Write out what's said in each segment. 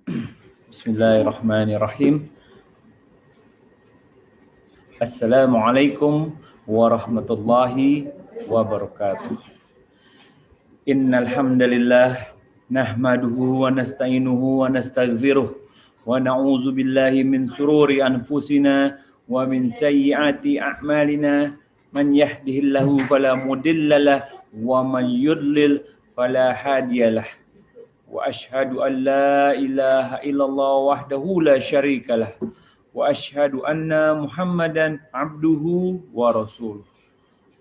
Bismillahirrahmanirrahim. Assalamualaikum warahmatullahi wabarakatuh. Innal hamdalillah nahmaduhu wa nasta'inuhu wa nastaghfiruh wa na'udzu billahi min sururi anfusina wa min sayyiati a'malina. Man yahdihillahu fala mudilla lahu wa man yudlil fala hadiyalah. Wa asyhadu an la ilaha illallah wahdahu la syarikalah wa asyhadu anna Muhammadan abduhu wa rasuluh.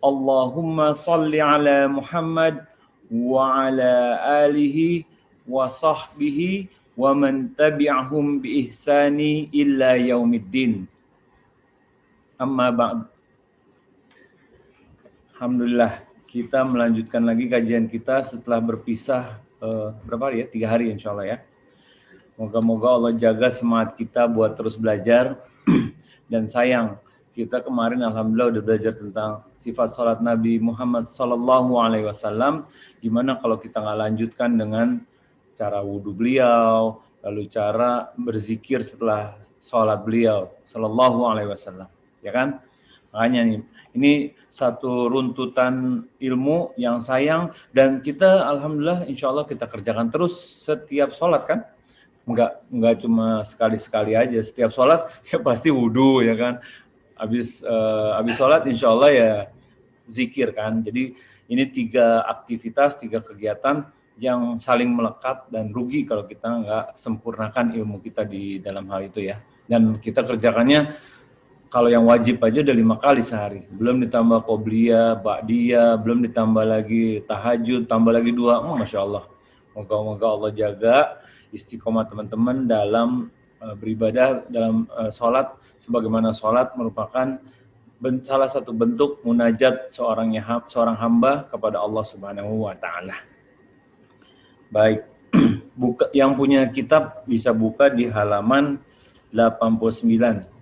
Allahumma salli ala Muhammad wa ala alihi wa sahbihi wa man tabi'ahum bi ihsani illa yaumiddin. Amma ba'd. Alhamdulillah, kita melanjutkan lagi kajian kita setelah berpisah berapa hari ya? 3 hari insya Allah ya. Moga-moga Allah jaga semangat kita buat terus belajar. Dan sayang, kita kemarin alhamdulillah udah belajar tentang sifat sholat Nabi Muhammad SAW. Gimana kalau kita nggak lanjutkan dengan cara wudhu beliau, lalu cara berzikir setelah sholat beliau SAW, ya kan? Makanya nih, ini satu runtutan ilmu yang sayang, dan kita alhamdulillah insya Allah kita kerjakan terus setiap sholat kan? Enggak cuma sekali-sekali aja, setiap sholat ya pasti wudhu ya kan, habis sholat insya Allah ya zikir kan. Jadi ini 3 aktivitas, 3 kegiatan yang saling melekat dan rugi kalau kita nggak sempurnakan ilmu kita di dalam hal itu ya. Dan kita kerjakannya kalau yang wajib aja udah 5 kali sehari, belum ditambah qobliyah, ba'diyah, belum ditambah lagi tahajud, tambah lagi 2, Masya Allah. Moga-moga Allah jaga istiqomah teman-teman dalam beribadah, dalam sholat, sebagaimana sholat merupakan salah satu bentuk munajat seorang hamba kepada Allah Subhanahu wa Ta'ala. Baik, yang punya kitab bisa buka di halaman 89.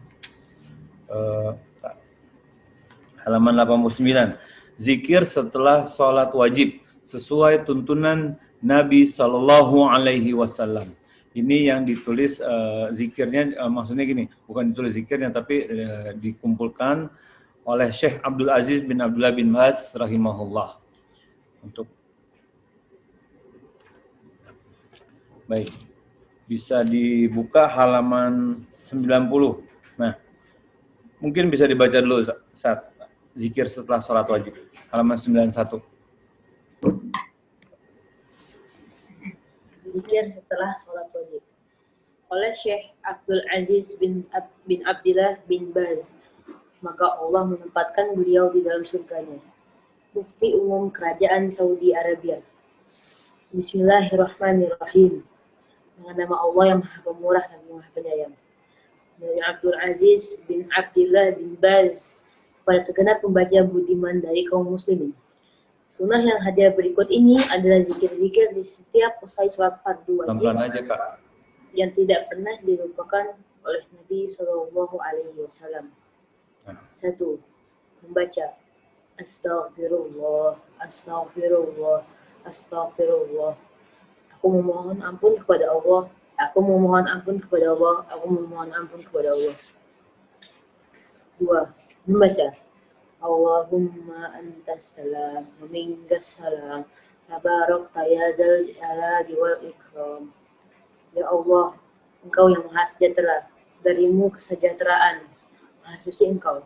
Halaman 89. Zikir setelah sholat wajib sesuai tuntunan Nabi Sallallahu Alaihi Wasallam. Ini yang ditulis zikirnya, maksudnya gini, bukan ditulis zikirnya, tapi dikumpulkan oleh Syekh Abdul Aziz bin Abdullah bin Baz rahimahullah. Untuk baik, bisa dibuka halaman 90. Nah, mungkin bisa dibaca dulu saat zikir setelah sholat wajib, halaman 91. Zikir setelah sholat wajib oleh Syekh Abdul Aziz bin Abdullah bin Baz, maka Allah menempatkan beliau di dalam surganya. Mufti Umum Kerajaan Saudi Arabia. Bismillahirrahmanirrahim. Dengan nama Allah yang Maha Pemurah dan Maha Penyayang. Dari Abdul Aziz bin Abdullah bin Baz kepada segenap pembaca budiman dari kaum muslimin. Sunnah yang hadir berikut ini adalah zikir-zikir di setiap usai sholat fardu wajib aja, Kak, yang tidak pernah dilupakan oleh Nabi Shallallahu Alaihi Wasallam. 1. Membaca Astaghfirullah, Astaghfirullah, Astaghfirullah. Aku memohon ampun kepada Allah. Aku memohon ampun kepada Allah. Aku memohon ampun kepada Allah. 2. Membaca Allahumma antas salam wa minkas salam tabarakta ya zal jalali wal ikram. Ya Allah, Engkau yang maha sejahtera, darimu kesejahteraan, maha suci Engkau.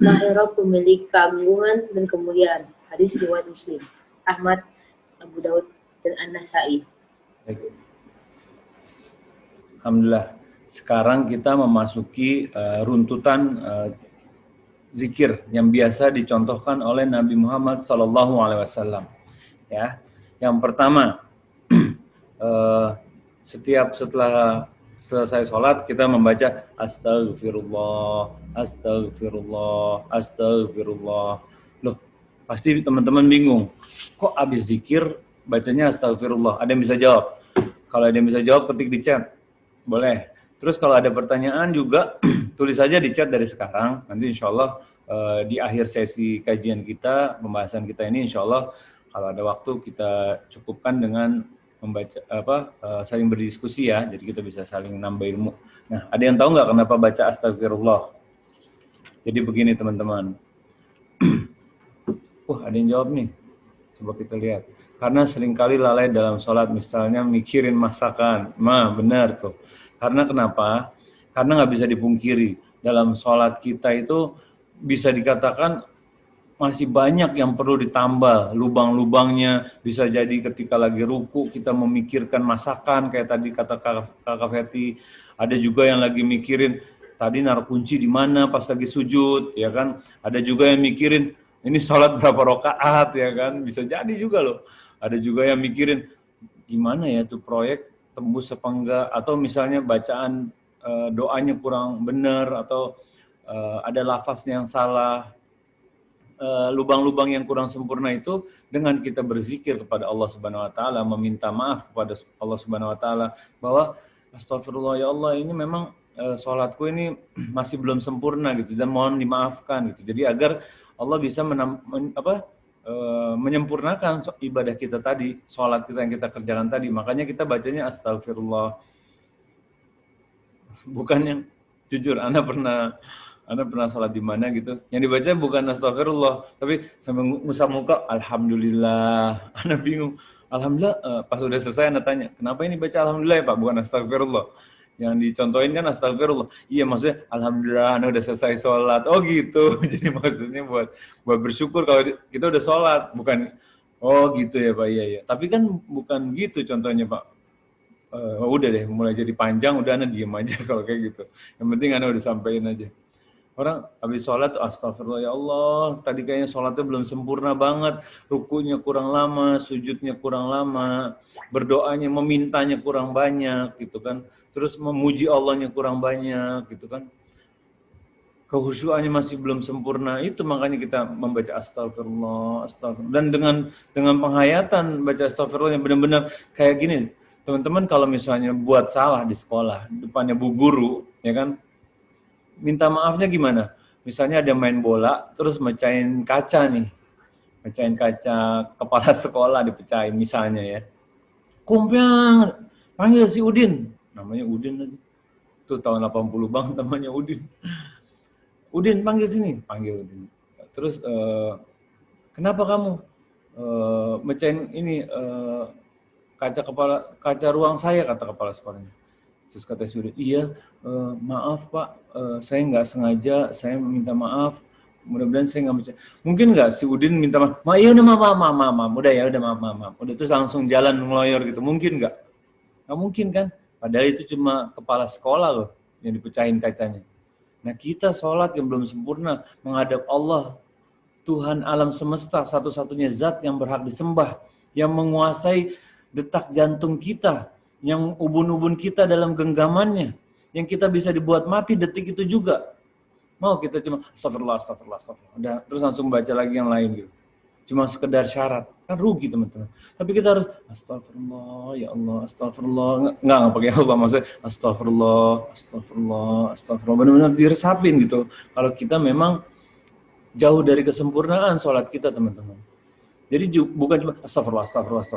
Maha Rabb pemilik keagungan dan kemuliaan. Hadis riwayat Muslim, Ahmad, Abu Daud, dan An-Nasai. Alhamdulillah. Sekarang kita memasuki runtutan zikir yang biasa dicontohkan oleh Nabi Muhammad SAW. Ya, yang pertama, setelah selesai sholat kita membaca Astagfirullah, Astagfirullah, Astagfirullah. Loh, pasti teman-teman bingung, kok abis zikir bacanya Astagfirullah? Ada yang bisa jawab? Kalau ada yang bisa jawab, ketik di chat, boleh. Terus kalau ada pertanyaan juga tulis saja di chat dari sekarang. Nanti insya Allah di akhir sesi kajian kita, pembahasan kita ini insya Allah kalau ada waktu kita cukupkan dengan membaca saling berdiskusi ya, jadi kita bisa saling nambah ilmu. Nah, ada yang tahu nggak kenapa baca astagfirullah? Jadi begini teman-teman. Ada yang jawab nih. Coba kita lihat. Karena seringkali lalai dalam sholat, misalnya mikirin masakan. Benar tuh. Karena kenapa? Karena nggak bisa dipungkiri. Dalam sholat kita itu bisa dikatakan masih banyak yang perlu ditambal. Lubang-lubangnya bisa jadi ketika lagi ruku kita memikirkan masakan, kayak tadi kata Kakak Feti. Ada juga yang lagi mikirin tadi naruh kunci di mana pas lagi sujud, ya kan? Ada juga yang mikirin ini sholat berapa rakaat, ya kan? Bisa jadi juga loh. Ada juga yang mikirin gimana ya tuh proyek tembus apa enggak, atau misalnya bacaan doanya kurang benar, atau ada lafaznya yang salah. Lubang-lubang yang kurang sempurna itu dengan kita berzikir kepada Allah Subhanahu wa taala, meminta maaf kepada Allah Subhanahu wa taala bahwa astagfirullah ya Allah, ini memang sholatku ini masih belum sempurna gitu, dan mohon dimaafkan gitu. Jadi agar Allah bisa menyempurnakan ibadah kita tadi, sholat kita yang kita kerjakan tadi. Makanya kita bacanya astagfirullah. Bukan yang jujur, Anda pernah sholat di mana gitu, yang dibaca bukan astagfirullah, tapi sampai ngusap muka, alhamdulillah. Anda bingung, alhamdulillah. Pas udah selesai Anda tanya, kenapa ini baca alhamdulillah ya Pak, bukan astagfirullah? Yang dicontohin kan astagfirullah. Iya, maksudnya alhamdulillah Anda udah selesai sholat. Oh gitu. Jadi maksudnya buat bersyukur kalau kita udah sholat, bukan oh gitu ya Pak. Iya. Tapi kan bukan gitu contohnya Pak. Udah deh, mulai jadi panjang, udah Anda diem aja kalau kayak gitu. Yang penting Anda udah sampein aja. Orang habis sholat, astagfirullah ya Allah, tadi kayaknya sholatnya belum sempurna banget, rukunya kurang lama, sujudnya kurang lama, berdoanya, memintanya kurang banyak gitu kan, terus memuji Allahnya kurang banyak gitu kan, kehusyuannya masih belum sempurna. Itu makanya kita membaca astagfirullah, astagfirullah. Dan dengan penghayatan baca astagfirullah yang benar-benar kayak gini. Teman-teman kalau misalnya buat salah di sekolah, depannya bu guru, ya kan, minta maafnya gimana? Misalnya ada main bola, terus mecahin kaca nih. Mecahin kaca kepala sekolah dipecahin misalnya ya. Kumpiang, panggil si Udin. Namanya Udin lagi. Itu tahun 80 banget namanya Udin. Udin panggil sini, panggil Udin. Terus kenapa kamu mecahin ini kaca ruang saya, kata kepala sekolahnya. Terus kata si Udin, iya maaf Pak, saya nggak sengaja, saya minta maaf. Mudah-mudahan saya nggak mecahin. Mungkin nggak si Udin minta maaf? Iya udah maaf. Udah ya udah maaf. Udah terus langsung jalan ngeloyor gitu. Mungkin nggak? Nggak mungkin kan? Padahal itu cuma kepala sekolah loh yang dipecahin kacanya. Nah kita sholat yang belum sempurna menghadap Allah, Tuhan alam semesta, satu-satunya zat yang berhak disembah, yang menguasai detak jantung kita, yang ubun-ubun kita dalam genggamannya, yang kita bisa dibuat mati detik itu juga. Mau kita cuma astagfirullah. Udah, terus langsung baca lagi yang lain gitu. Cuma sekedar syarat, kan rugi teman-teman. Tapi kita harus astagfirullah, ya Allah, astagfirullah. Enggak pakai Allah, maksudnya astagfirullah. Benar-benar diresapin gitu. Kalau kita memang jauh dari kesempurnaan sholat kita teman-teman. Jadi bukan cuma astagfirullah.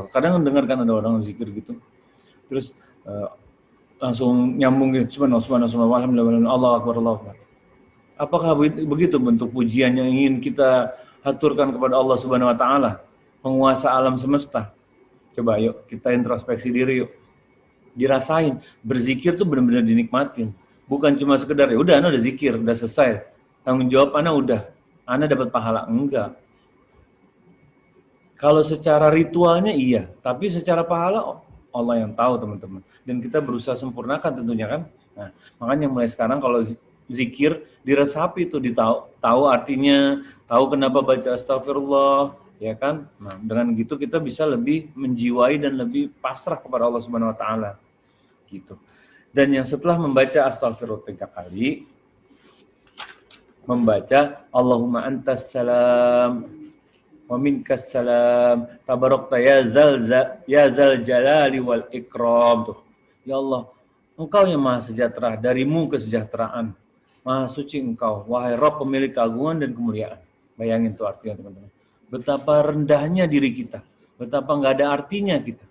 Kadang dengarkan ada orang zikir gitu, terus langsung nyambung gitu, subhanallah, alhamdulillah, Allah akbar. Apakah begitu bentuk pujian yang ingin kita haturkan kepada Allah Subhanahu wa taala, penguasa alam semesta? Coba yuk kita introspeksi diri yuk. Dirasain, berzikir tuh benar-benar dinikmatin. Bukan cuma sekedar ya udah Anda udah zikir, udah selesai. Tanggung jawab Anda dapat pahala, enggak. Kalau secara ritualnya iya, tapi secara pahala Allah yang tahu teman-teman. Dan kita berusaha sempurnakan tentunya kan. Nah, makanya mulai sekarang kalau zikir diresapi itu, tahu artinya, tahu kenapa baca astagfirullah, ya kan? Nah, dengan gitu kita bisa lebih menjiwai dan lebih pasrah kepada Allah Subhanahu wa taala. Gitu. Dan yang setelah membaca astagfirullah 3 kali, membaca Allahumma antas salam wa minkas salam tabarakta ya zal jalali wal ikram. Tuh. Ya Allah, Engkau yang maha sejahtera, darimu kesejahteraan. Maha suci Engkau, wahai Rabb pemilik keagungan dan kemuliaan. Bayangin tuh artinya teman-teman. Betapa rendahnya diri kita, betapa nggak ada artinya kita.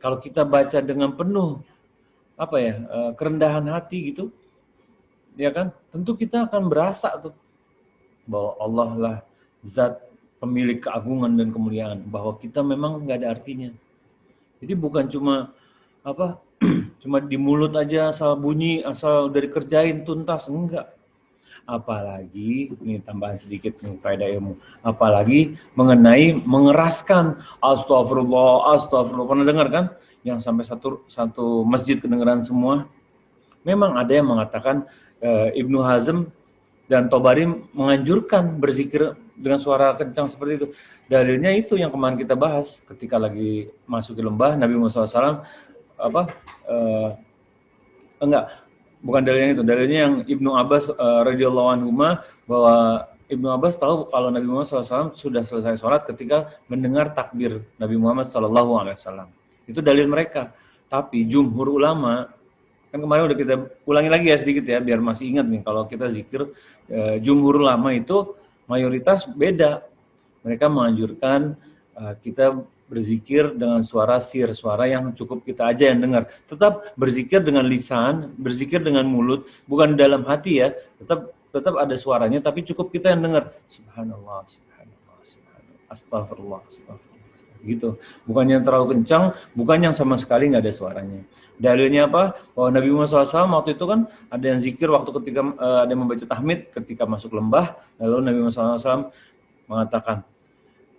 kalau kita baca dengan penuh kerendahan hati gitu, ya kan? Tentu kita akan berasa tuh bahwa Allah lah zat pemilik keagungan dan kemuliaan, bahwa kita memang nggak ada artinya. Jadi bukan cuma cuma di mulut aja asal bunyi, asal udah dikerjain tuntas, enggak. Apalagi, ini tambahan sedikit nih faedah ilmu, apalagi mengenai mengeraskan astagfirullah, astagfirullah. Pernah dengar kan? Yang sampai satu masjid kedengeran semua. Memang ada yang mengatakan Ibnu Hazm dan Tobari menganjurkan berzikir dengan suara kencang seperti itu. Dalilnya itu yang kemarin kita bahas ketika lagi masuk ke lembah, Nabi Muhammad SAW bukan dalilnya itu. Dalilnya yang Ibnu Abbas radhiyallahu anhu bahwa Ibnu Abbas tahu kalau Nabi Muhammad SAW sudah selesai sholat ketika mendengar takbir Nabi Muhammad SAW. Itu dalil mereka. Tapi jumhur ulama, kan kemarin udah kita ulangi lagi ya sedikit ya, biar masih ingat nih kalau kita zikir, jumhur ulama itu mayoritas beda. Mereka menganjurkan kita berzikir dengan suara sir, suara yang cukup kita aja yang dengar. Tetap berzikir dengan lisan, berzikir dengan mulut, bukan dalam hati ya. Tetap ada suaranya, tapi cukup kita yang dengar. Subhanallah, subhanallah, subhanallah, astagfirullah, astagfirullah. Gitu. Bukan yang terlalu kencang, bukan yang sama sekali nggak ada suaranya. Dalilnya apa? Bahwa Nabi Muhammad SAW waktu itu kan ada yang zikir waktu ketika ada yang membaca tahmid ketika masuk lembah, lalu Nabi Muhammad SAW mengatakan,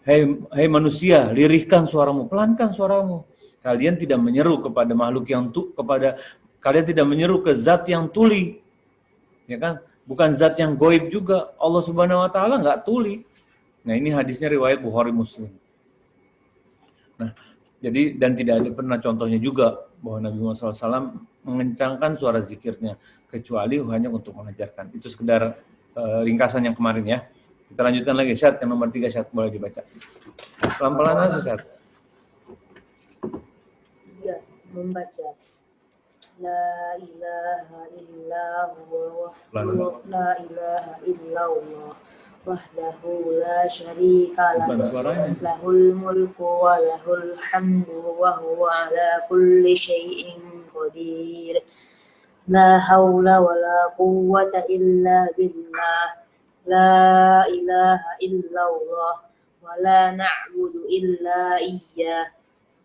Hei manusia, lirihkan suaramu, pelankan suaramu. Kalian tidak menyeru kepada makhluk yang kalian tidak menyeru ke zat yang tuli. Ya kan? Bukan zat yang goib juga. Allah Subhanahu wa taala enggak tuli. Nah, ini hadisnya riwayat Bukhari Muslim. Nah, jadi dan tidak ada pernah contohnya juga bahwa Nabi Muhammad SAW mengencangkan suara zikirnya kecuali hanya untuk mengajarkan. Itu sekedar ringkasan yang kemarin ya. Kita lanjutkan lagi, Syad, yang nomor 3, Syad, boleh dibaca. Pelan-pelan aja, Syad. Ya, membaca. La ilaha illallah, la ilaha illallah, wahdahu la syarika lahu, lahul mulku wa lahul hamdu wa huwa ala kulli syai'in qadir. La hawla wa la quwwata illa billah. La ilaha illallah wa la na'budu illa iyyah.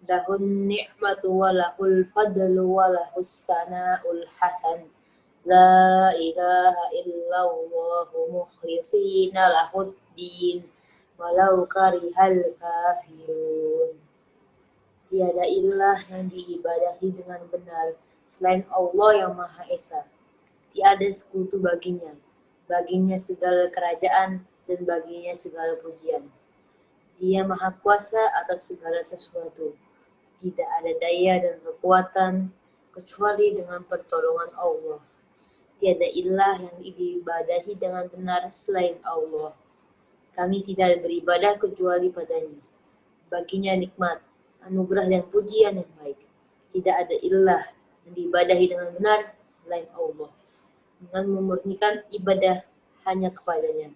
Lahun ni'matu wa lahul fadlu wa lahus sana'ul hasan. La ilaha illallah mukhlisina lahuddin walau karihal kafirun. Tiada ilah yang diibadahi dengan benar selain Allah yang Maha Esa. Tiada sekutu baginya. Baginya segala kerajaan dan baginya segala pujian. Dia Maha Kuasa atas segala sesuatu. Tidak ada daya dan kekuatan kecuali dengan pertolongan Allah. Tiada ilah yang diibadahi dengan benar selain Allah. Kami tidak beribadah kecuali padanya. Baginya nikmat, anugerah dan pujian yang baik. Tidak ada ilah yang diibadahi dengan benar selain Allah. Dengan memurnikan ibadah hanya kepadanya,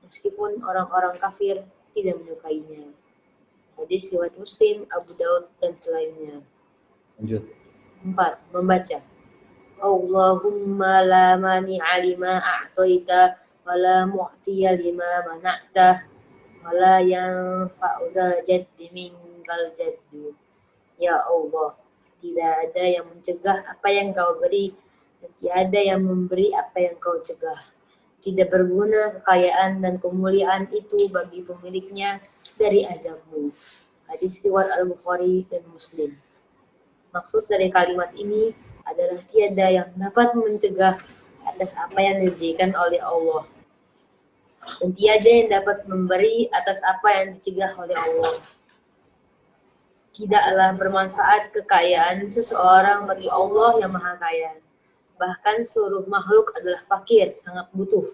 meskipun orang-orang kafir tidak menyukainya. Hadis riwayat Muslim, Abu Daud dan selainnya. Lanjut. 4. Membaca. Allahumma la mani'a lima a'taita wa la mu'tiya lima mana'ta wa la yanfa'u dzal jaddi minkal jaddu. Ya Allah, tidak ada yang mencegah apa yang Kau beri dan tiada yang memberi apa yang Kau cegah. Tidak berguna kekayaan dan kemuliaan itu bagi pemiliknya dari azab-Mu. Hadis riwayat Al-Bukhari dan Muslim. Maksud dari kalimat ini adalah tiada yang dapat mencegah atas apa yang diberikan oleh Allah. Dan tiada yang dapat memberi atas apa yang dicegah oleh Allah. Tidaklah bermanfaat kekayaan seseorang bagi Allah yang Maha Kaya. Bahkan seluruh makhluk adalah fakir, sangat butuh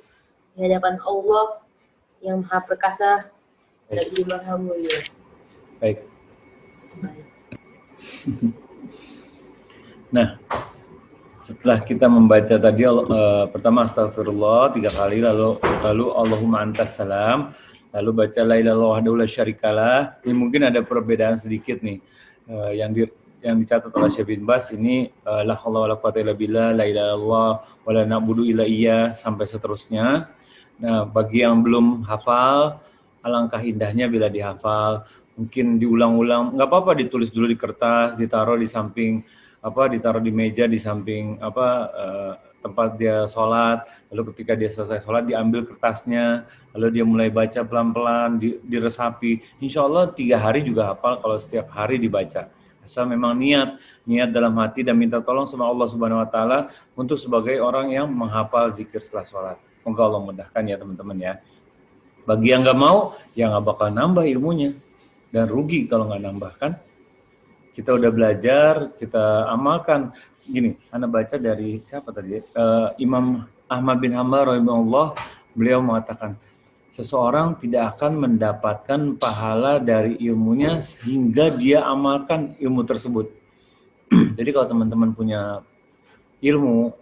di hadapan Allah yang Maha Perkasa lagi Maha Mulia. Baik. Nah, setelah kita membaca tadi pertama astagfirullah 3 kali, lalu Allahumma antas salam, lalu baca la ilaha illallah wahdahu la syarikalah. Ini mungkin ada perbedaan sedikit nih yang dicatat oleh Syekh bin Bas ini la haula wala quwata illa billah, la ilaha illallah, wala na'budu illa iya sampai seterusnya. Nah, bagi yang belum hafal, alangkah indahnya bila dihafal. Mungkin diulang-ulang, nggak apa-apa ditulis dulu di kertas, ditaruh di samping ditaruh di meja di samping tempat dia sholat. Lalu ketika dia selesai sholat diambil kertasnya, lalu dia mulai baca pelan-pelan, diresapi. Insya Allah 3 hari juga hafal kalau setiap hari dibaca. Asal memang niat dalam hati dan minta tolong sama Allah Subhanahu Wa Taala untuk sebagai orang yang menghafal zikir setelah sholat. Semoga Allah mudahkan ya teman-teman ya. Bagi yang nggak mau, ya nggak bakal nambah ilmunya dan rugi kalau nggak nambah kan. Kita udah belajar, kita amalkan. Gini, Anda baca dari siapa tadi? Imam Ahmad bin Hanbal rahimahullah, beliau mengatakan, seseorang tidak akan mendapatkan pahala dari ilmunya hingga dia amalkan ilmu tersebut. Jadi kalau teman-teman punya ilmu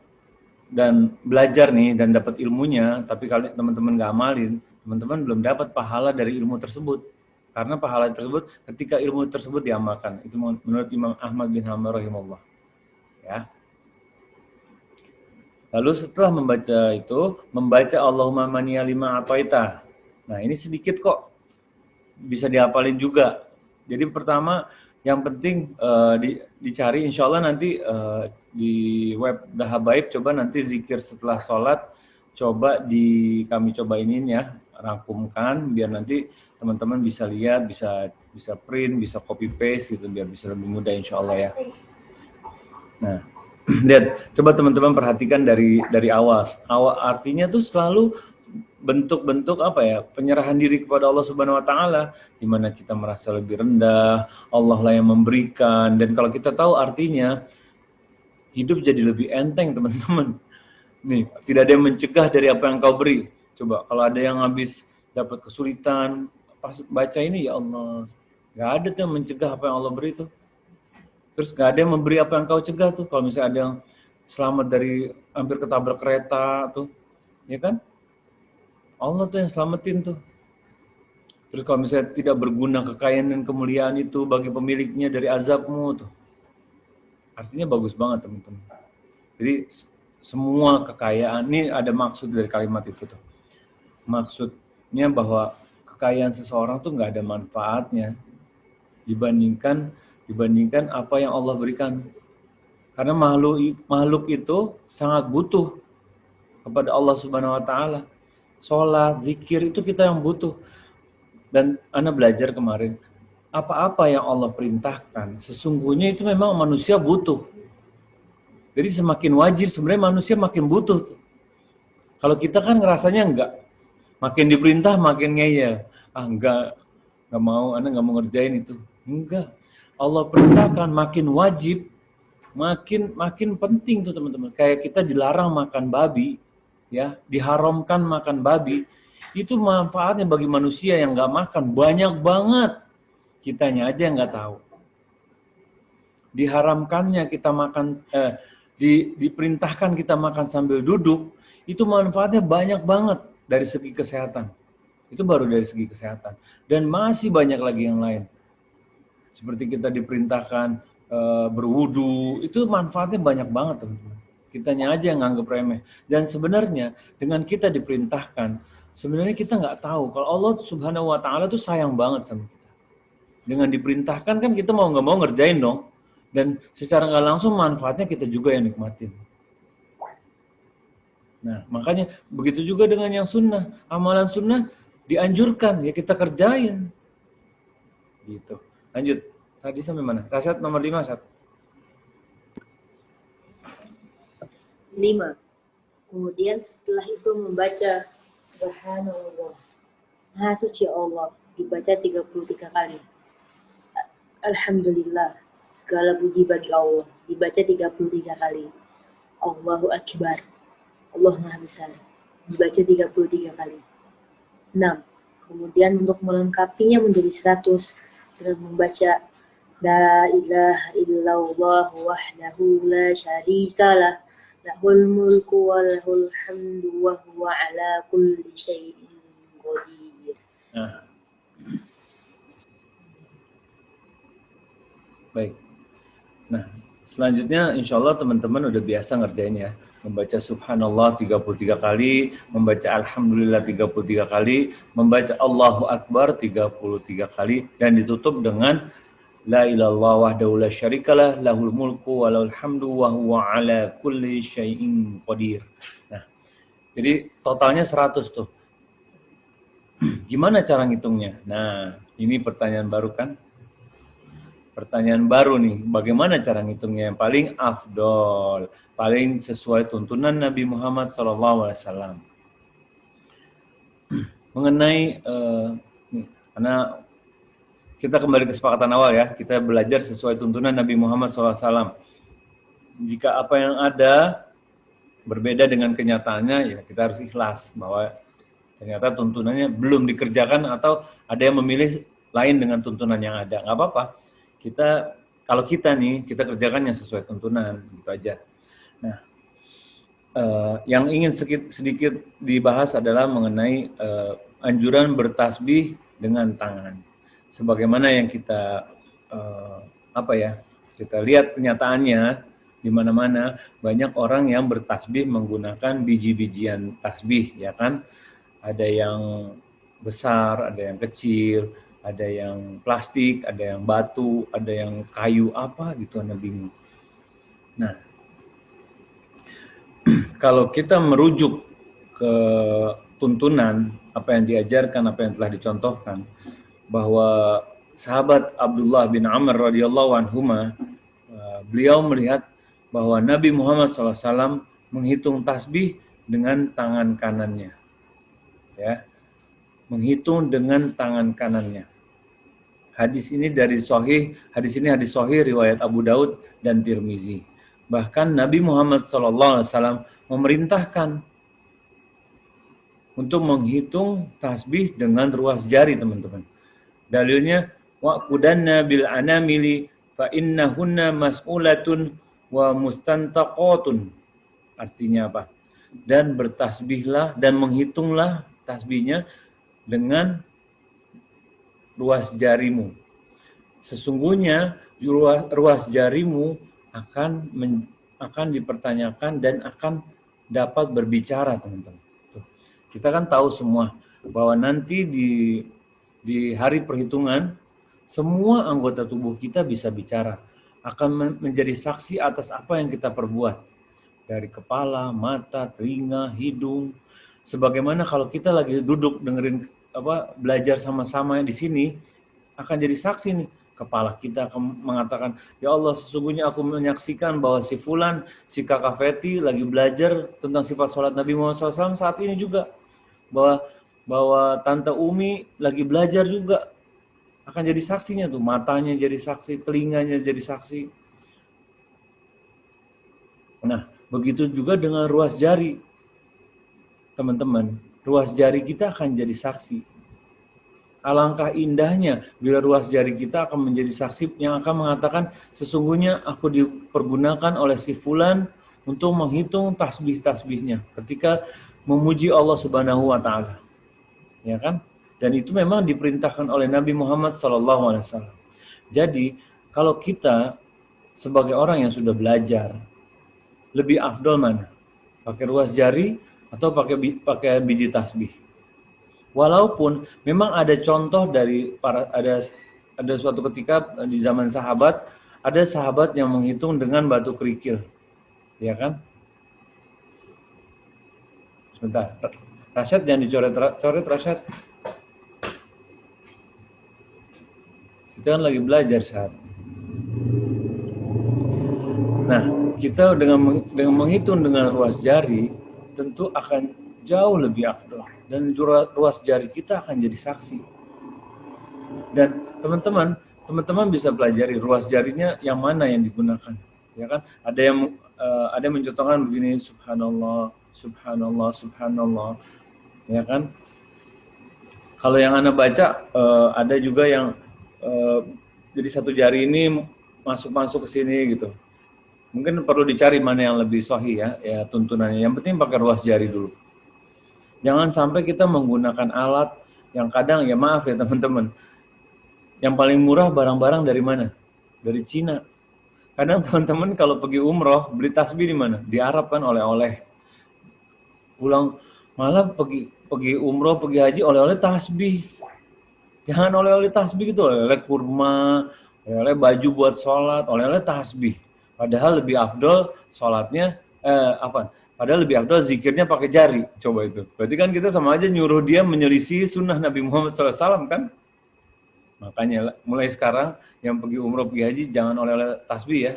dan belajar nih dan dapat ilmunya, tapi kalau teman-teman nggak amalin, teman-teman belum dapat pahala dari ilmu tersebut. Karena pahala tersebut ketika ilmu tersebut diamalkan. Itu menurut Imam Ahmad bin Hanbal rahimahullah. Ya. Lalu setelah membaca Allahumma maniya lima ataita. Nah, ini sedikit kok. Bisa dihafalin juga. Jadi pertama yang penting dicari, insya Allah nanti di web Dahabaib coba nanti zikir setelah sholat, kami coba ini ya, rangkumkan biar nanti teman-teman bisa lihat, bisa print, bisa copy paste gitu biar bisa lebih mudah insya Allah ya. Nah, lihat, coba teman-teman perhatikan dari awal. Artinya tuh selalu bentuk-bentuk penyerahan diri kepada Allah Subhanahu Wa Taala, di mana kita merasa lebih rendah, Allah lah yang memberikan, dan kalau kita tahu artinya, hidup jadi lebih enteng teman-teman. Nih, tidak ada yang mencegah dari apa yang kau beri. Coba kalau ada yang habis dapat kesulitan, pas baca ini ya Allah, nggak ada tuh yang mencegah apa yang Allah beri tuh. Terus nggak ada yang memberi apa yang kau cegah tuh. Kalau misalnya ada yang selamat dari hampir ketabrak kereta tuh, ya kan? Allah tuh yang selamatin tuh. Terus kalau misalnya tidak berguna kekayaan dan kemuliaan itu bagi pemiliknya dari azabmu tuh. Artinya bagus banget teman-teman. Jadi semua kekayaan, ini ada maksud dari kalimat itu tuh. Maksudnya bahwa kekayaan seseorang tuh nggak ada manfaatnya dibandingkan apa yang Allah berikan. Karena makhluk itu sangat butuh kepada Allah Subhanahu Wa Taala. Sholat, zikir itu kita yang butuh. Dan Anda belajar kemarin, apa-apa yang Allah perintahkan, sesungguhnya itu memang manusia butuh. Jadi semakin wajib, sebenarnya manusia makin butuh. Kalau kita kan ngerasanya enggak. Makin diperintah, makin ngeyel. Enggak mau, Anda nggak mau ngerjain itu. Enggak. Allah perintahkan, makin wajib, makin penting tuh teman-teman. Kayak kita dilarang makan babi, ya, diharamkan makan babi. Itu manfaatnya bagi manusia yang nggak makan banyak banget. Kitanya aja yang nggak tahu. Diharamkannya kita makan, diperintahkan kita makan sambil duduk, itu manfaatnya banyak banget dari segi kesehatan. Itu baru dari segi kesehatan. Dan masih banyak lagi yang lain. Seperti kita diperintahkan berwudu, itu manfaatnya banyak banget teman-teman. Kitanya aja yang nganggep remeh. Dan sebenarnya dengan kita diperintahkan, sebenarnya kita nggak tahu kalau Allah Subhanahu Wa Taala tuh sayang banget sama kita. Dengan diperintahkan kan kita mau nggak mau ngerjain dong. Dan secara nggak langsung manfaatnya kita juga yang nikmatin. Nah, makanya begitu juga dengan yang sunnah. Amalan sunnah dianjurkan, ya kita kerjain. Gitu. Lanjut. Tadi sampai mana? Nasihat nomor 5, Sat. 5. Kemudian setelah itu membaca Subhanallah, Maha Suci Allah, dibaca 33 kali. Alhamdulillah, segala puji bagi Allah, dibaca 33 kali. Allahu Akbar, Allah Maha Besar, dibaca 33 kali. 6. Kemudian untuk melengkapinya menjadi 100 dengan membaca La ilaha illallah wahdahu la syarikalah, lahul mulku wa lahul hamdu wa huwa ala kulli syai'in qadir. Baik. Nah, selanjutnya insya Allah teman-teman udah biasa ngerjain ya. Membaca subhanallah 33 kali, membaca alhamdulillah 33 kali, membaca Allahu Akbar 33 kali, dan ditutup dengan la ilallah wahdahu la syarikalah lahul mulku wa lahul hamdu wa huwa ala kulli syai'in qadir. Nah, jadi totalnya 100 tuh. Gimana cara ngitungnya? Nah, ini pertanyaan baru kan? Pertanyaan baru nih, bagaimana cara ngitungnya yang paling afdol, paling sesuai tuntunan Nabi Muhammad SAW. Mengenai, karena kita kembali ke kesepakatan awal ya, kita belajar sesuai tuntunan Nabi Muhammad SAW. Jika apa yang ada berbeda dengan kenyataannya, ya kita harus ikhlas bahwa ternyata tuntunannya belum dikerjakan atau ada yang memilih lain dengan tuntunan yang ada. Nggak apa-apa. Kalau kita nih, kita kerjakan yang sesuai tuntunan, gitu aja. Nah, yang ingin sedikit dibahas adalah mengenai anjuran bertasbih dengan tangan. Sebagaimana yang kita kita lihat kenyataannya di mana-mana banyak orang yang bertasbih menggunakan biji-bijian tasbih, ya kan? Ada yang besar, ada yang kecil, ada yang plastik, ada yang batu, ada yang kayu, apa gitu, Anda bingung. Nah, kalau kita merujuk ke tuntunan, apa yang diajarkan, apa yang telah dicontohkan, bahwa sahabat Abdullah bin Amr radhiyallahu anhuma, beliau melihat bahwa Nabi Muhammad SAW menghitung tasbih dengan tangan kanannya, ya, menghitung dengan tangan kanannya. Hadis ini hadis sahih riwayat Abu Daud dan Tirmizi. Bahkan Nabi Muhammad SAW memerintahkan untuk menghitung tasbih dengan ruas jari, teman-teman. Dalilnya wa'qudanna bil anamili fa innahunna mas'ulatun wa mustantaqatun. Artinya apa? Dan bertasbihlah dan menghitunglah tasbihnya dengan ruas jarimu. Sesungguhnya ruas jarimu akan dipertanyakan dan akan dapat berbicara, teman-teman. Kita kan tahu semua bahwa nanti di hari perhitungan semua anggota tubuh kita bisa bicara, akan menjadi saksi atas apa yang kita perbuat, dari kepala, mata, telinga, hidung. Sebagaimana kalau kita lagi duduk dengerin belajar sama-sama di sini, akan jadi saksi nih. Kepala kita akan mengatakan, ya Allah, sesungguhnya aku menyaksikan bahwa si Fulan, si Kakak Feti lagi belajar tentang sifat sholat Nabi Muhammad SAW saat ini juga. Bahwa Tante Umi lagi belajar juga. Akan jadi saksinya tuh, matanya jadi saksi, telinganya jadi saksi. Nah, begitu juga dengan ruas jari. Teman-teman, ruas jari kita akan jadi saksi. Alangkah indahnya bila ruas jari kita akan menjadi saksi yang akan mengatakan, sesungguhnya aku dipergunakan oleh si Fulan untuk menghitung tasbih-tasbihnya ketika memuji Allah Subhanahu wa taala. Ya kan? Dan itu memang diperintahkan oleh Nabi Muhammad SAW. Jadi, kalau kita sebagai orang yang sudah belajar, lebih afdol mana? Pakai ruas jari atau pakai biji tasbih? Walaupun memang ada contoh dari ada suatu ketika di zaman sahabat, ada sahabat yang menghitung dengan batu kerikil. Ya kan? Sebentar. Rasyad jangan dicoret Rasyad. Kita kan lagi belajar saat. Nah, kita dengan menghitung dengan ruas jari tentu akan jauh lebih afdal, dan ruas jari kita akan jadi saksi. Dan teman-teman bisa pelajari ruas jarinya yang mana yang digunakan, ya kan? Ada yang mencontohkan begini, subhanallah, subhanallah, subhanallah, ya kan? Kalau yang Anda baca, ada juga yang jadi satu jari ini masuk ke sini gitu. Mungkin perlu dicari mana yang lebih sahih ya tuntunannya. Yang penting pakai ruas jari dulu. Jangan sampai kita menggunakan alat yang kadang, ya maaf ya teman-teman, yang paling murah barang-barang dari mana? Dari Cina. Kadang teman-teman kalau pergi umroh, beli tasbih di mana? Di Arab kan oleh-oleh. Pulang malah pergi umroh, pergi haji oleh-oleh tasbih. Jangan oleh-oleh tasbih gitu, oleh-oleh kurma, oleh-oleh baju buat sholat, oleh-oleh tasbih. Padahal lebih afdol sholatnya, apa? Padahal lebih afdol zikirnya pakai jari. Coba itu. Berarti kan kita sama aja nyuruh dia menyelisih sunnah Nabi Muhammad SAW kan? Makanya mulai sekarang yang pergi umroh, pergi haji jangan oleh-oleh tasbih ya.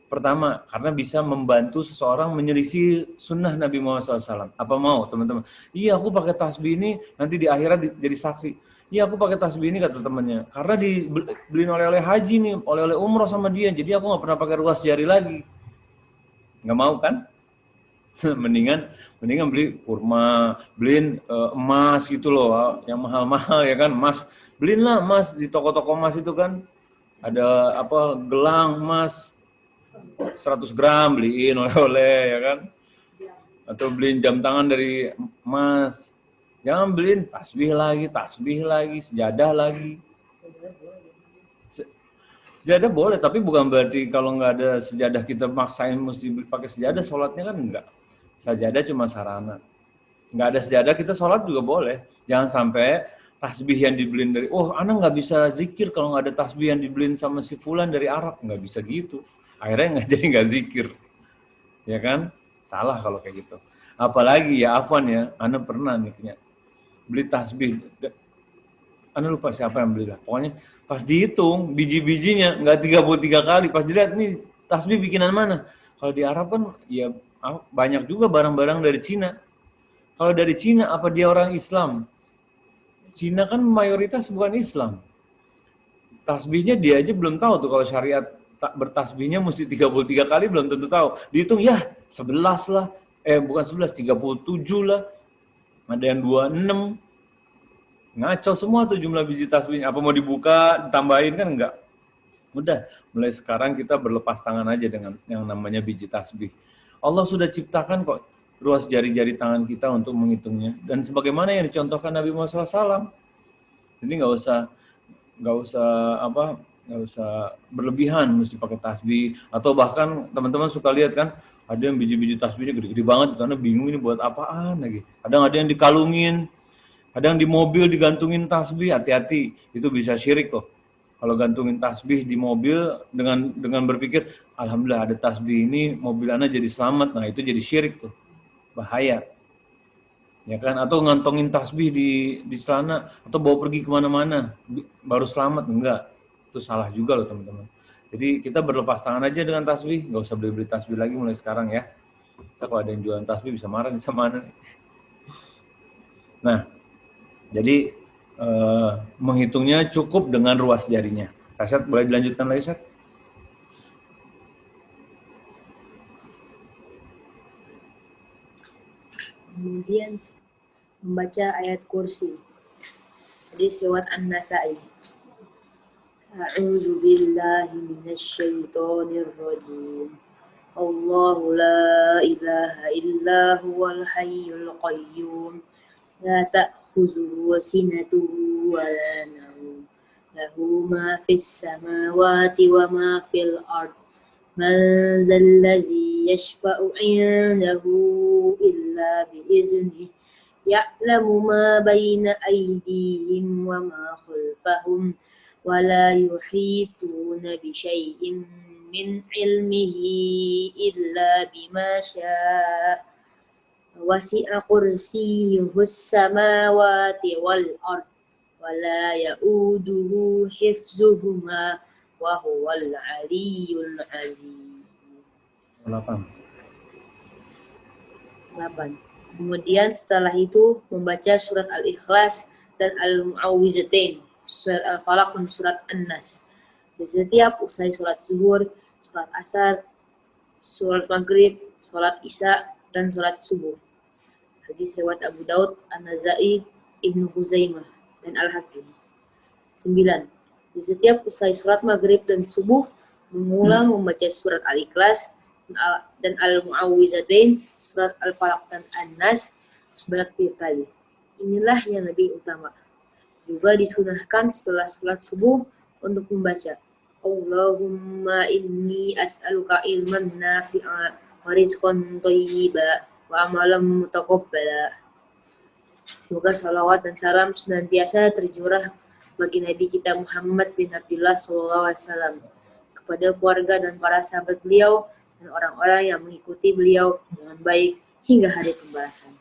Pertama, karena bisa membantu seseorang menyelisih sunnah Nabi Muhammad SAW. Apa mau teman-teman? Iya aku pakai tasbih ini nanti di akhirat jadi saksi. Iya aku pakai tasbih ini kata temannya. Karena dibeliin oleh-oleh haji nih, oleh-oleh umroh sama dia. Jadi aku nggak pernah pakai ruas jari lagi. Nggak mau kan? mendingan mendingan beli kurma, beliin emas gitu loh, yang mahal-mahal ya kan, emas. Beliin lah emas di toko-toko emas itu kan. Ada apa gelang emas 100 gram beliin oleh-oleh ya kan, atau beliin jam tangan dari emas. Jangan beliin tasbih lagi, sejadah lagi. Sejadah boleh, tapi bukan berarti kalau nggak ada sejadah kita maksain mesti pakai sejadah, sholatnya kan enggak. Sejadah cuma sarana. Nggak ada sejadah kita sholat juga boleh. Jangan sampai tasbih yang dibeliin dari, oh anak nggak bisa zikir kalau nggak ada tasbih yang dibeliin sama si fulan dari Arab. Nggak bisa gitu. Akhirnya nggak jadi nggak zikir. Ya kan? Salah kalau kayak gitu. Apalagi ya Afwan ya, Anda pernah nih beli tasbih. Anda lupa siapa yang beli lah. Pokoknya pas dihitung biji-bijinya nggak 33 kali. Pas dilihat nih tasbih bikinan mana? Kalau di Arab kan ya banyak juga barang-barang dari Cina. Kalau dari Cina apa dia orang Islam? Cina kan mayoritas bukan Islam. Tasbihnya dia aja belum tahu tuh kalau syariat bertasbihnya mesti 33 kali belum tentu tahu. Dihitung ya 11 lah. Bukan 11, 37 lah. Ada yang 26. Ngaco semua tuh jumlah biji tasbihnya. Apa mau dibuka, ditambahin kan enggak. Udah, mulai sekarang kita berlepas tangan aja dengan yang namanya biji tasbih. Allah sudah ciptakan kok ruas jari-jari tangan kita untuk menghitungnya. Dan sebagaimana yang dicontohkan Nabi Muhammad SAW. Jadi nggak usah berlebihan mesti pakai tasbih. Atau bahkan teman-teman suka lihat kan, ada yang biji-biji tasbihnya gede-gede banget, karena bingung ini buat apaan lagi. Kadang ada yang dikalungin, kadang di mobil digantungin tasbih, hati-hati, itu bisa syirik kok. Kalau gantungin tasbih di mobil dengan berpikir, alhamdulillah ada tasbih ini, mobil Anda jadi selamat, nah itu jadi syirik tuh, bahaya. Ya kan, atau ngantongin tasbih di celana, atau bawa pergi kemana-mana, baru selamat, enggak. Itu salah juga loh teman-teman. Jadi kita berlepas tangan aja dengan tasbih, nggak usah beli-beli tasbih lagi mulai sekarang ya. Kita kalau ada yang jualan tasbih bisa marah nih sama Anda. Nah, jadi menghitungnya cukup dengan ruas jarinya. Kasyat, boleh dilanjutkan lagi, Syat? Kemudian membaca ayat kursi. Hadis riwayat An-Nasa'i. A'udzu billahi minasyaitonir rajim. Allahu la ilaha illa huwal hayyul qayyum. La ta'khuzuhu sinatuhu wa la nawm. Lahu ma fis samawati wa ma fil ard. Man zallazi yashfa'u 'indahu illa bi'iznihi. Ya'lamu ma baina aydihim wa ma khalfahum. ولا يحيطون بشيء من علمه إلا بما شاء وسع كرسيه السماوات والأرض ولا يؤوده حفظهما وهو العلي العظيم. 8. Kemudian setelah itu membaca surat Al-Ikhlas dan Al-Mu'awwizatain, surat Al-Falaq dan surat An-Nas. Di setiap usai sholat zuhur, sholat asar, sholat maghrib, sholat isya, dan sholat subuh. Hadis riwayat Abu Daud, An-Nasa'i, Ibnu Huzaimah, dan Al-Hakim. 9. Di setiap usai sholat maghrib dan subuh, mengulang membaca surat Al-Ikhlas dan Al-Mu'awwizatain, surat Al-Falaq dan An-Nas sebanyak 3 kali. Inilah yang lebih utama. Juga disunahkan setelah sholat subuh untuk membaca Allahumma inni as'aluka ilman nafi'a wa rizqan thayyiba wa amalan mutaqabbala. Semoga salawat dan salam senantiasa tercurah bagi Nabi kita Muhammad bin Abdullah SAW, kepada keluarga dan para sahabat beliau dan orang-orang yang mengikuti beliau dengan baik hingga hari pembalasan.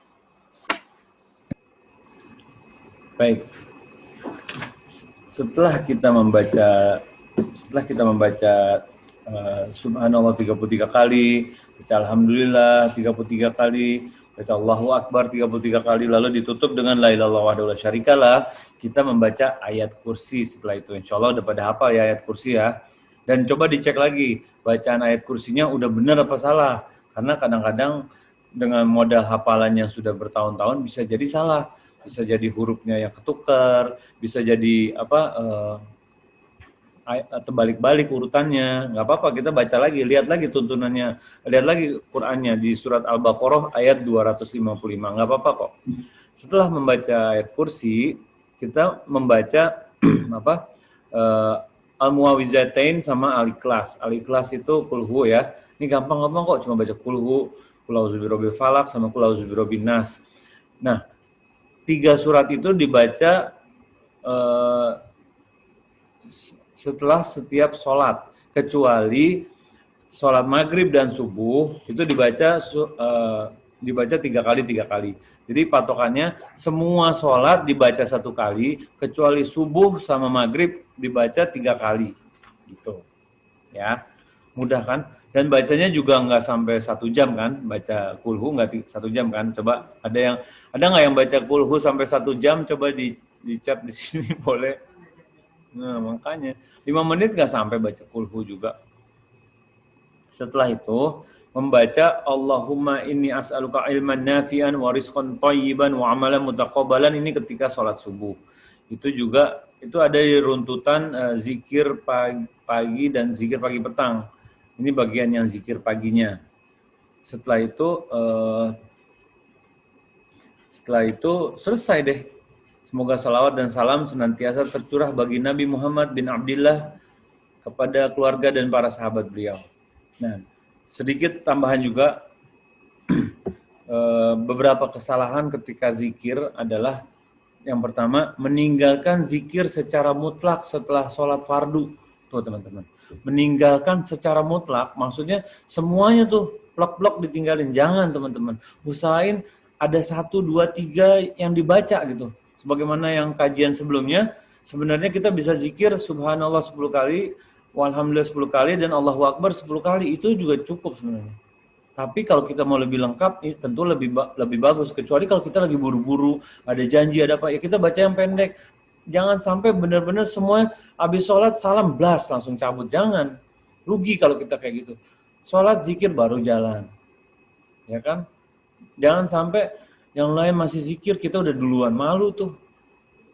Baik. Setelah kita membaca subhanallah 33 kali, baca alhamdulillah 33 kali, baca Allahu Akbar 33 kali, lalu ditutup dengan la ilaha illallah wahdahu la syarikalah, kita membaca ayat kursi setelah itu. Insyaallah udah pada hafal ya ayat kursi ya. Dan coba dicek lagi, bacaan ayat kursinya udah benar apa salah. Karena kadang-kadang dengan modal hafalan yang sudah bertahun-tahun bisa jadi salah. Bisa jadi hurufnya yang ketukar, bisa jadi terbalik-balik urutannya. Nggak apa-apa, kita baca lagi, lihat lagi tuntunannya, lihat lagi Qur'annya di surat Al-Baqarah ayat 255. Nggak apa-apa kok. Setelah membaca ayat kursi, kita membaca Al-Muawwizatain sama Al-Ikhlas. Al-Ikhlas itu kulhu ya. Ini gampang-gampang kok, cuma baca kulhu, Qul a'udzu birabbil falaq sama Qul a'udzu birabbin nas. Nah, 3 surat itu dibaca setelah setiap sholat, kecuali sholat maghrib dan subuh itu dibaca 3 kali. Jadi patokannya semua sholat dibaca 1 kali, kecuali subuh sama maghrib dibaca 3 kali, gitu. Ya, mudah kan? Dan bacanya juga nggak sampai 1 jam kan? Baca kulhu nggak 1 jam kan? Coba ada nggak yang baca kulhu sampai 1 jam? Coba di chat di sini boleh. Nah makanya 5 menit nggak sampai baca kulhu juga. Setelah itu membaca Allahumma inni as'aluka ilman nafi'an wa rizqan thayyiban wa amalan mutaqabbalan, ini ketika sholat subuh. Itu juga itu ada di runtutan zikir pagi dan zikir pagi petang. Ini bagian yang zikir paginya. Setelah itu selesai deh. Semoga salawat dan salam senantiasa tercurah bagi Nabi Muhammad bin Abdullah, kepada keluarga dan para sahabat beliau. Nah, sedikit tambahan juga, beberapa kesalahan ketika zikir adalah yang pertama, meninggalkan zikir secara mutlak setelah sholat fardu. Tuh teman-teman, meninggalkan secara mutlak, maksudnya semuanya tuh blok-blok ditinggalin. Jangan teman-teman, usahain ada 1, 2, 3 yang dibaca gitu. Sebagaimana yang kajian sebelumnya, sebenarnya kita bisa zikir subhanallah 10 kali, walhamdulillah 10 kali, dan Allahu Akbar 10 kali, itu juga cukup sebenarnya. Tapi kalau kita mau lebih lengkap, tentu lebih bagus. Kecuali kalau kita lagi buru-buru, ada janji, ada apa, ya kita baca yang pendek. Jangan sampai benar-benar semua habis sholat salam blas langsung cabut. Jangan. Rugi kalau kita kayak gitu. Sholat zikir baru jalan. Ya kan? Jangan sampai yang lain masih zikir, kita udah duluan. Malu tuh.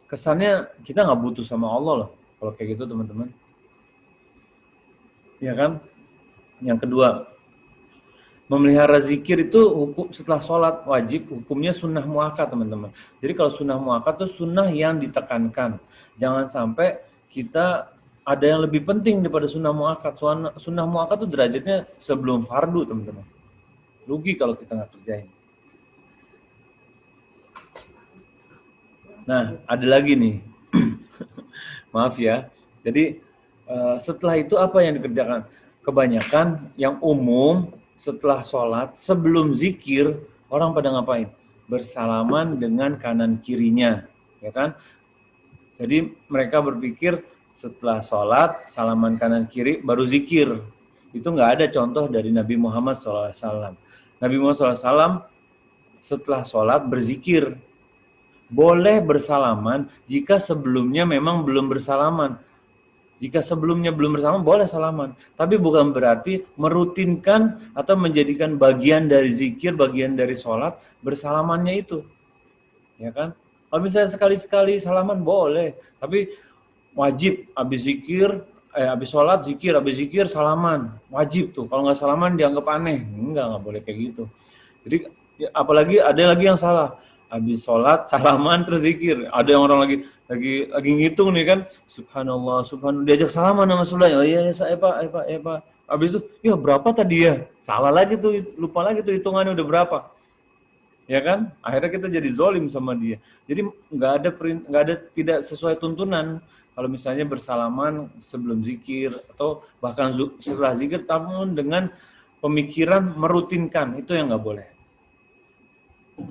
Kesannya kita nggak butuh sama Allah loh. Kalau kayak gitu teman-teman. Ya kan? Yang kedua, memelihara zikir itu hukum setelah sholat wajib, hukumnya sunnah muakkad teman-teman. Jadi kalau sunnah muakkad itu sunnah yang ditekankan. Jangan sampai kita ada yang lebih penting daripada sunnah muakkad. Sunnah muakkad itu derajatnya sebelum fardu teman-teman. Rugi kalau kita nggak kerjain. Nah, ada lagi nih. Maaf ya. Jadi setelah itu apa yang dikerjakan? Kebanyakan yang umum setelah sholat, sebelum zikir, orang pada ngapain? Bersalaman dengan kanan kirinya, ya kan? Jadi mereka berpikir setelah sholat, salaman kanan kiri, baru zikir. Itu nggak ada contoh dari Nabi Muhammad SAW. Nabi Muhammad SAW setelah sholat berzikir. Boleh bersalaman jika sebelumnya memang belum bersalaman. Jika sebelumnya belum bersalaman, boleh salaman. Tapi bukan berarti merutinkan atau menjadikan bagian dari zikir, bagian dari sholat, bersalamannya itu. Ya kan? Kalau misalnya sekali-sekali salaman, boleh. Tapi wajib, habis sholat, habis zikir, salaman. Wajib tuh. Kalau nggak salaman, dianggap aneh. Nggak boleh kayak gitu. Jadi, apalagi ada lagi yang salah. Habis sholat, salaman, terus zikir. Ada yang orang lagi, lagi ngitung nih kan, subhanallah, subhanallah, diajak salaman sama sebelahnya, oh iya, saya pak, habis itu, ya berapa tadi ya, salah lagi tuh, lupa lagi tuh hitungannya udah berapa, ya kan, akhirnya kita jadi zolim sama dia. Jadi nggak ada tidak sesuai tuntunan, kalau misalnya bersalaman sebelum zikir, atau bahkan setelah zikir, namun dengan pemikiran merutinkan, itu yang nggak boleh,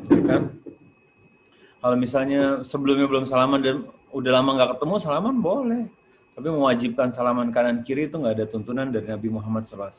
ya kan. Kalau misalnya sebelumnya belum salaman dan udah lama nggak ketemu, salaman boleh. Tapi mewajibkan salaman kanan kiri itu nggak ada tuntunan dari Nabi Muhammad SAW.